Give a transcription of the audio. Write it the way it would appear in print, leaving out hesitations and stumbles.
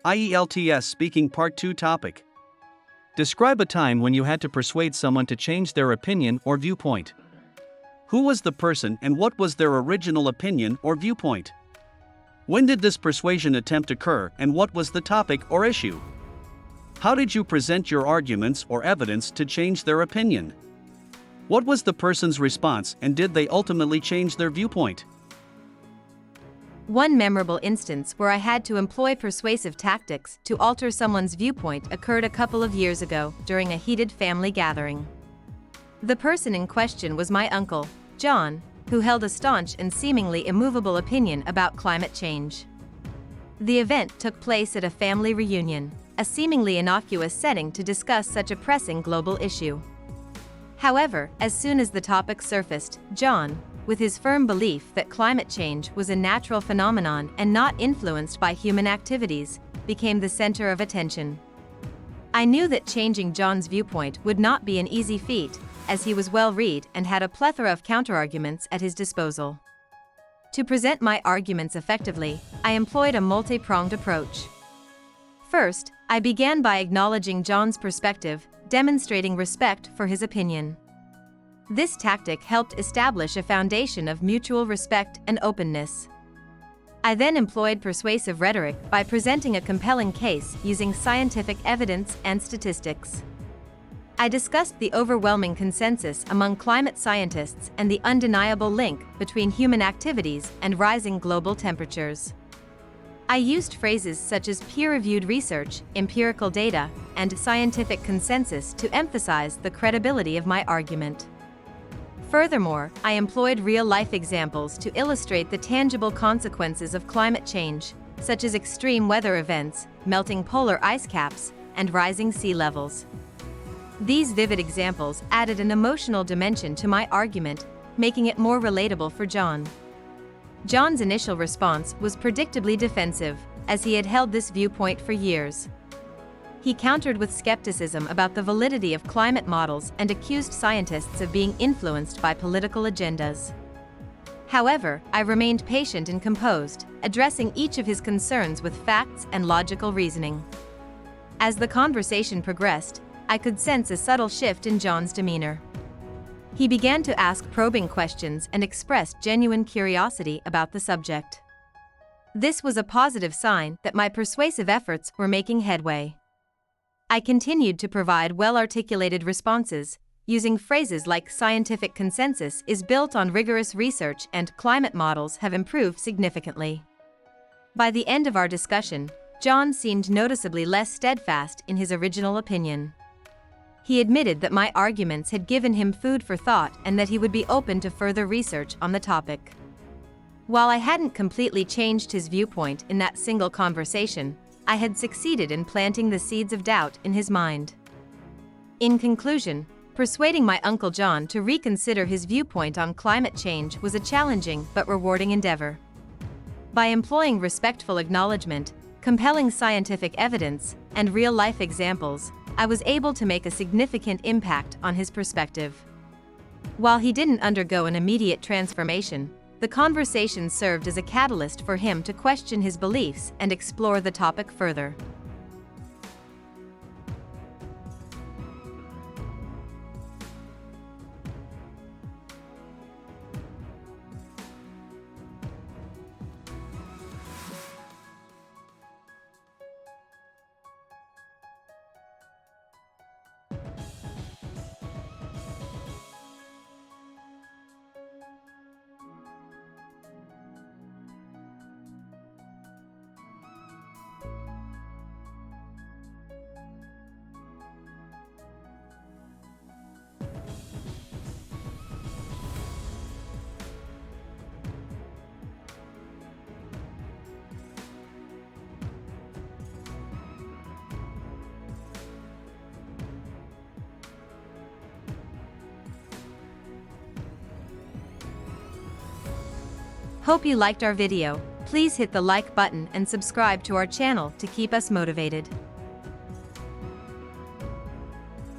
IELTS Speaking Part 2 Topic. Describe a time when you had to persuade someone to change their opinion or viewpoint. Who was the person and what was their original opinion or viewpoint? When did this persuasion attempt occur and what was the topic or issue? How did you present your arguments or evidence to change their opinion? What was the person's response and did they ultimately change their viewpoint? One memorable instance where I had to employ persuasive tactics to alter someone's viewpoint occurred a couple of years ago during a heated family gathering. The person in question was my uncle, John, who held a staunch and seemingly immovable opinion about climate change. The event took place at a family reunion, a seemingly innocuous setting to discuss such a pressing global issue. However, as soon as the topic surfaced, John, with his firm belief that climate change was a natural phenomenon and not influenced by human activities, became the center of attention. I knew that changing John's viewpoint would not be an easy feat, as he was well-read and had a plethora of counterarguments at his disposal. To present my arguments effectively, I employed a multi-pronged approach. First, I began by acknowledging John's perspective, demonstrating respect for his opinion. This tactic helped establish a foundation of mutual respect and openness. I then employed persuasive rhetoric by presenting a compelling case using scientific evidence and statistics. I discussed the overwhelming consensus among climate scientists and the undeniable link between human activities and rising global temperatures. I used phrases such as peer-reviewed research, empirical data, and scientific consensus to emphasize the credibility of my argument. Furthermore, I employed real-life examples to illustrate the tangible consequences of climate change, such as extreme weather events, melting polar ice caps, and rising sea levels. These vivid examples added an emotional dimension to my argument, making it more relatable for John. John's initial response was predictably defensive, as he had held this viewpoint for years. He countered with skepticism about the validity of climate models and accused scientists of being influenced by political agendas. However, I remained patient and composed, addressing each of his concerns with facts and logical reasoning. As the conversation progressed, I could sense a subtle shift in John's demeanor. He began to ask probing questions and expressed genuine curiosity about the subject. This was a positive sign that my persuasive efforts were making headway. I continued to provide well-articulated responses, using phrases like scientific consensus is built on rigorous research and climate models have improved significantly. By the end of our discussion, John seemed noticeably less steadfast in his original opinion. He admitted that my arguments had given him food for thought and that he would be open to further research on the topic. While I hadn't completely changed his viewpoint in that single conversation, I had succeeded in planting the seeds of doubt in his mind. In conclusion, persuading my Uncle John to reconsider his viewpoint on climate change was a challenging but rewarding endeavor. By employing respectful acknowledgment, compelling scientific evidence, and real-life examples, I was able to make a significant impact on his perspective. While he didn't undergo an immediate transformation, the conversation served as a catalyst for him to question his beliefs and explore the topic further. Hope you liked our video. Please hit the like button and subscribe to our channel to keep us motivated.